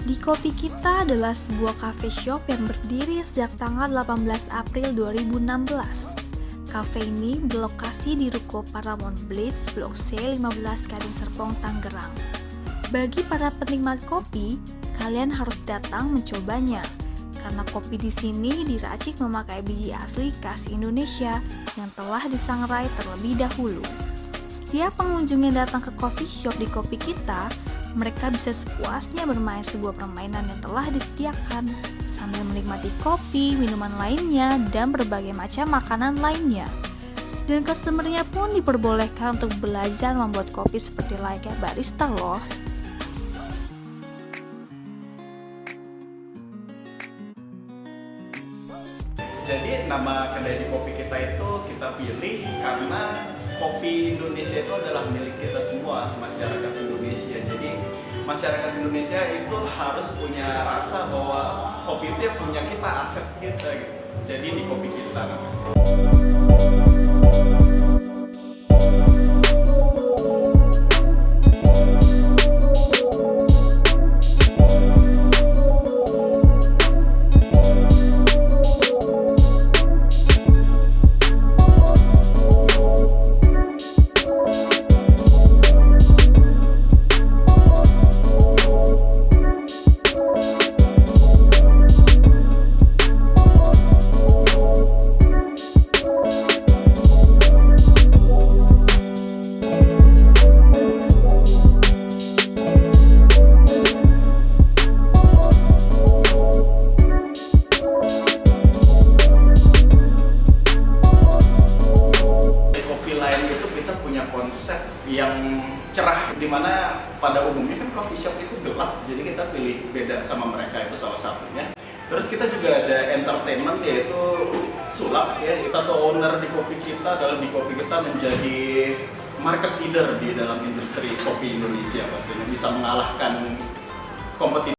Di Kopi Kita adalah sebuah cafe shop yang berdiri sejak tanggal 18 April 2016. Cafe ini berlokasi di Ruko Paramount Blitz, Blok C 15 Gading Serpong, Tangerang. Bagi para penikmat kopi, kalian harus datang mencobanya. Karena kopi di sini diracik memakai biji asli khas Indonesia yang telah disangrai terlebih dahulu. Setiap pengunjung yang datang ke coffee shop di Kopi Kita, mereka bisa sepuasnya bermain sebuah permainan yang telah disediakan sambil menikmati kopi, minuman lainnya, dan berbagai macam makanan lainnya. Dan customer-nya pun diperbolehkan untuk belajar membuat kopi seperti layaknya barista loh. Jadi nama kedai di Kopi Kita itu kita pilih karena kopi Indonesia itu adalah milik kita semua, masyarakat Indonesia. Jadi masyarakat Indonesia itu harus punya rasa bahwa kopi itu punya kita, aset kita gitu. Jadi di Kopi Kita namanya. Konsep yang cerah, dimana pada umumnya kan coffee shop itu gelap, jadi kita pilih beda sama mereka, itu salah satunya. Terus kita juga ada entertainment, yaitu sulap ya. Satu owner di Kopi Kita adalah di Kopi Kita menjadi market leader di dalam industri kopi Indonesia, pastinya bisa mengalahkan kompetitor